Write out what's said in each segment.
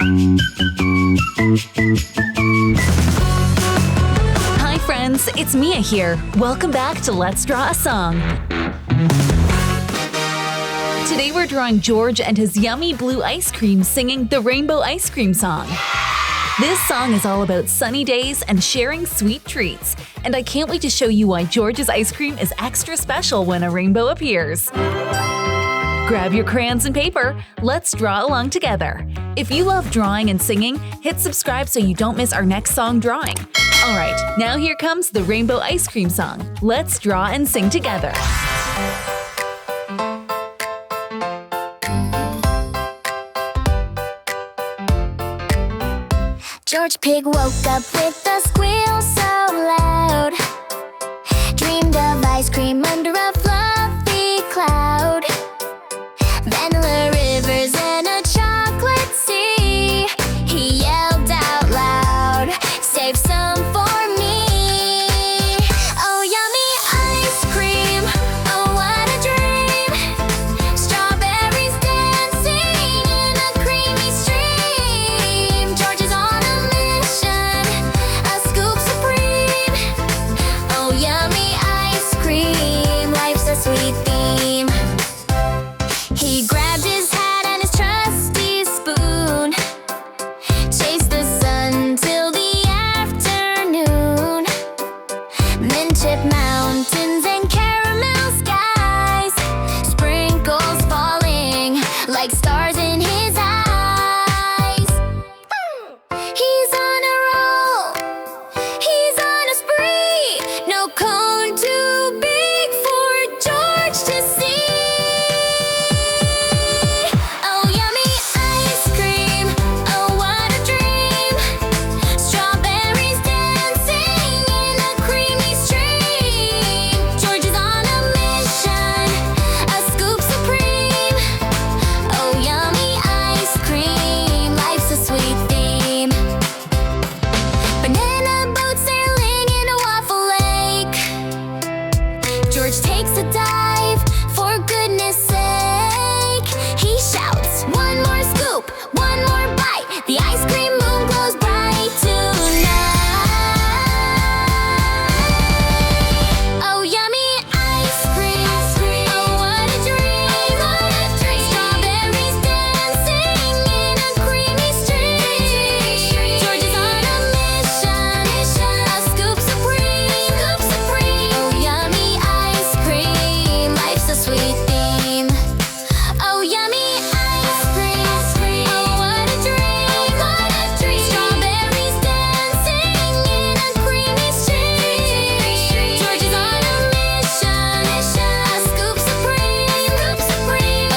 Hi friends, it's Mia here. Welcome back to Let's Draw a Song. Today we're drawing George and his yummy blue ice cream singing the Rainbow Ice Cream song. This song is all about sunny days and sharing sweet treats, and I can't wait to show you why George's ice cream is extra special when a rainbow appears. Grab your crayons and paper, let's draw along together. If you love drawing and singing, hit subscribe so you don't miss our next song drawing. Alright, now here comes the Rainbow Ice Cream song. Let's draw and sing together. George Pig woke up with a squeal so loud. Dreamed of ice cream under a fluffy cloud. Vanilla rivers and a chocolate sea. He yelled out loud, "Save some for me." Oh, yummy ice cream, oh what a dream. Strawberries dancing in a creamy stream. George is on a mission, a scoop supreme. Oh, yummy ice cream, life's a sweet theme. He grabbed his hat and his trusty spoon, chased the sun till the afternoon. Mint chip mountains and caramel skies, sprinkles falling like stars in his eyes. He's on a roll, he's on a spree. No cone too big for George to see. Oh, yummy ice cream, oh what a dream. Strawberries dancing in a creamy stream. George is on a mission, a scoop supreme. Oh, yummy ice cream, life's a sweet theme. Banana boat sailing in a waffle lake. George takes a dive, for goodness sake. He shouts, "One more scoop, one more bite. The ice cream moon glows bright tonight." Oh, yummy ice cream, oh what a dream. Strawberries dancing in a creamy stream. George is on a mission, a scoop supreme. Oh, yummy ice cream, life's a sweet theme. Oh, yummy ice cream, oh what a dream. Strawberries dancing in a creamy stream. George is on a mission, a scoop supreme.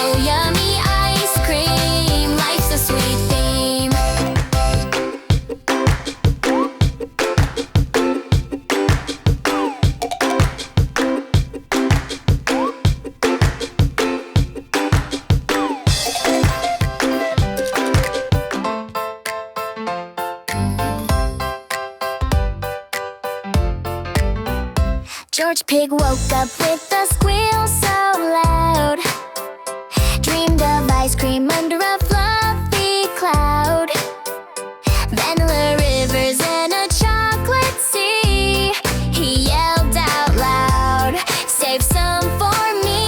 Oh, yummy ice cream, life's a sweet theme. George Pig woke up with a squeal so loud. Dreamed of ice cream under a fluffy cloud. Vanilla rivers and a chocolate sea. He yelled out loud, "Save some for me."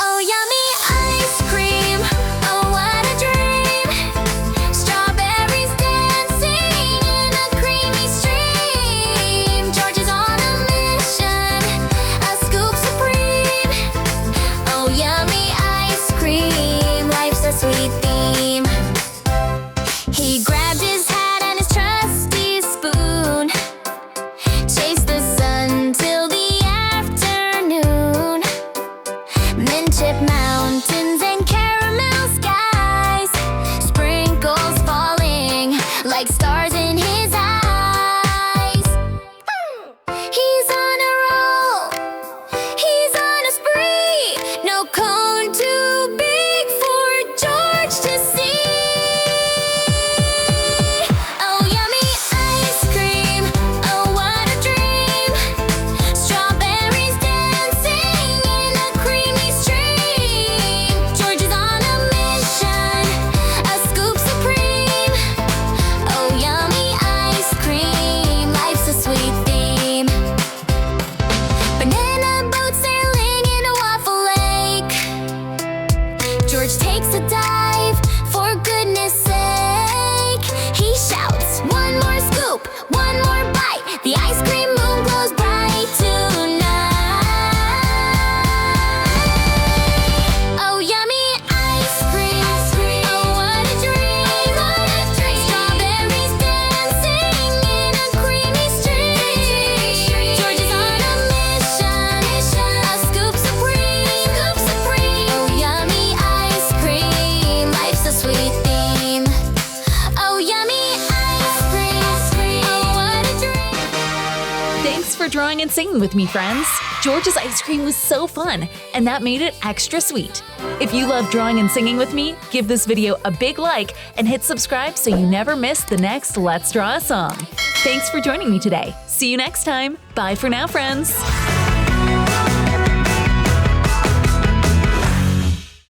Oh, yummy ice cream, oh what a dream. Strawberries dancing in a creamy stream. George is on a mission, a for drawing and singing with me, friends! George's ice cream was so fun, and that made it extra sweet. If you love drawing and singing with me, give this video a big like and hit subscribe so you never miss the next Let's Draw a Song. Thanks for joining me today. See you next time. Bye for now, friends!